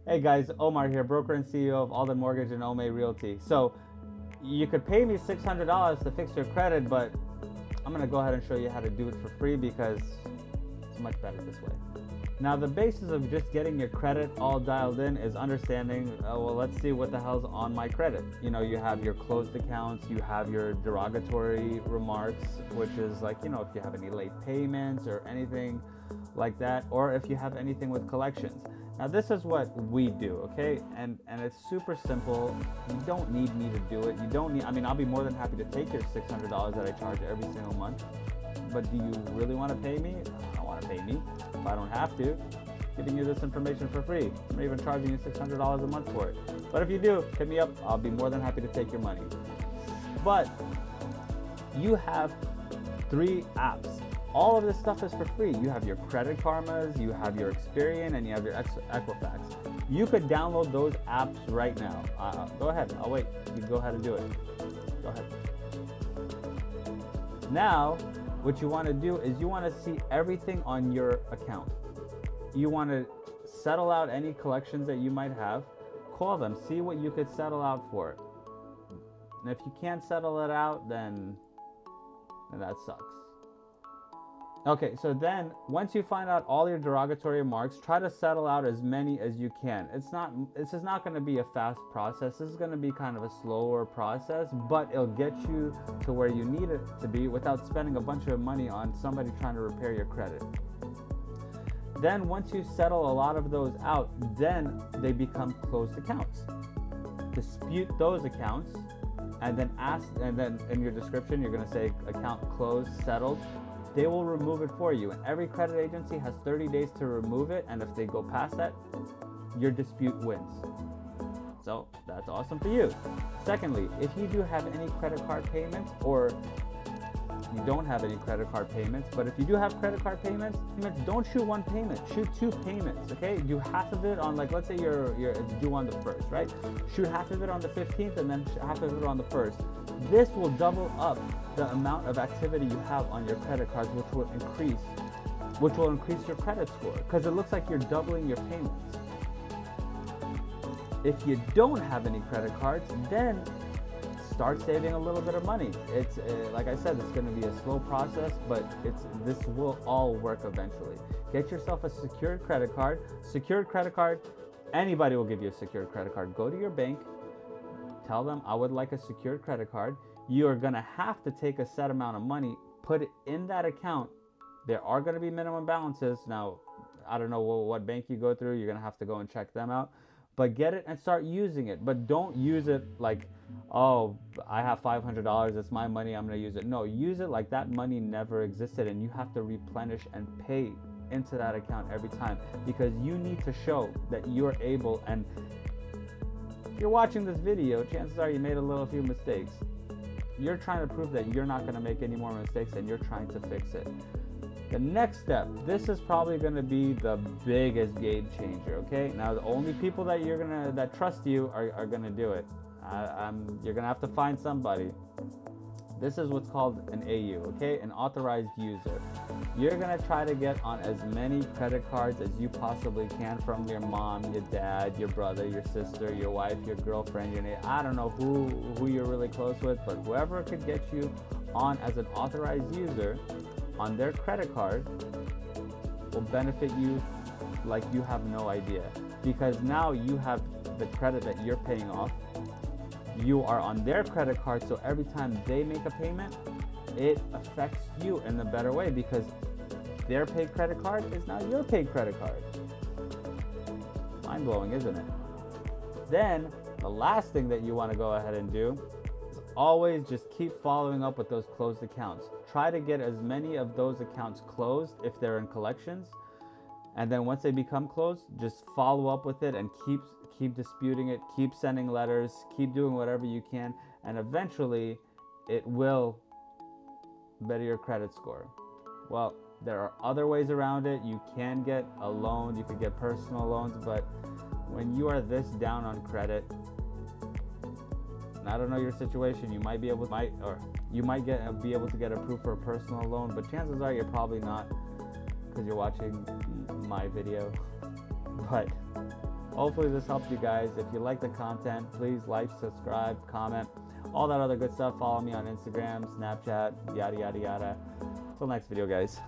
Hey guys, Omar here, broker and CEO of Alden Mortgage and Ome Realty. So you could pay me $600 to fix your credit, but I'm gonna go ahead and show you how to do it for free because it's much better this way. Now the basis of just getting your credit all dialed in is understanding, well, let's see what the hell's on my credit. You know, you have your closed accounts, you have your derogatory remarks, which is like, you know, if you have any late payments or anything like that, or if you have anything with collections. Now this is what we do, okay? And it's super simple. You don't need me to do it. You don't need, I mean, I'll be more than happy to take your $600 that I charge every single month. But do you really want to pay me? I don't want to pay me if I don't have to. Giving you this information for free. I'm not even charging you $600 a month for it. But if you do, hit me up. I'll be more than happy to take your money. But you have 3 apps. All of this stuff is for free. You have your Credit Karmas, you have your Experian, and you have your Equifax. You could download those apps right now. Go ahead. I'll wait. You can go ahead and do it. Go ahead. Now, what you want to do is you want to see everything on your account. You want to settle out any collections that you might have. Call them. See what you could settle out for. And if you can't settle it out, then that sucks. Okay, so then once you find out all your derogatory remarks, try to settle out as many as you can. This is not going to be a fast process. This is going to be kind of a slower process, but it'll get you to where you need it to be without spending a bunch of money on somebody trying to repair your credit. Then once you settle a lot of those out, then they become closed accounts. Dispute those accounts and then in your description you're going to say account closed, settled. They will remove it for you, and every credit agency has 30 days to remove it, and if they go past that, your dispute wins. So that's awesome for you. Secondly, if you do have any credit card payments, or you don't have any credit card payments, but if you do have credit card payments, don't shoot one payment, shoot 2 payments, okay? Do half of it on, like, let's say it's due on the 1st, right? Shoot half of it on the 15th and then half of it on the 1st. This will double up the amount of activity you have on your credit cards, which will increase your credit score, because it looks like you're doubling your payments. If you don't have any credit cards, then start saving a little bit of money. It's like I said, it's going to be a slow process, but this will all work eventually. Get yourself a secured credit card. Secured credit card, anybody will give you a secured credit card. Go to your bank, tell them I would like a secured credit card. You are going to have to take a set amount of money, put it in that account. There are going to be minimum balances. Now, I don't know what bank you go through. You're going to have to go and check them out. But get it and start using it. But don't use it like, oh, I have $500, it's my money, I'm going to use it. No, use it like that money never existed, and you have to replenish and pay into that account every time, because you need to show that you're able. And if you're watching this video, chances are you made a few mistakes. You're trying to prove that you're not going to make any more mistakes, and you're trying to fix it. The next step, this is probably going to be the biggest game changer, okay? Now, the only people that trust you are going to do it. You're going to have to find somebody. This is what's called an AU, okay? An authorized user. You're going to try to get on as many credit cards as you possibly can from your mom, your dad, your brother, your sister, your wife, your girlfriend, your neighbor. I don't know who you're really close with, but whoever could get you on as an authorized user on their credit card will benefit you like you have no idea, because now you have the credit that you're paying off. You are on their credit card, so every time they make a payment, it affects you in a better way, because their paid credit card is now your paid credit card. Mind-blowing, isn't it? Then the last thing that you want to go ahead and do, always just keep following up with those closed accounts. Try to get as many of those accounts closed if they're in collections. And then once they become closed, just follow up with it and keep disputing it, keep sending letters, keep doing whatever you can, and eventually it will better your credit score. Well, there are other ways around it. You can get a loan, you could get personal loans, but when you are this down on credit, I don't know your situation, you might be able to get approved for a personal loan, but chances are you're probably not, because you're watching my video. But hopefully this helps you guys. If you like the content, please like, subscribe, comment, all that other good stuff. Follow me on Instagram, Snapchat, yada yada yada. Till next video, guys.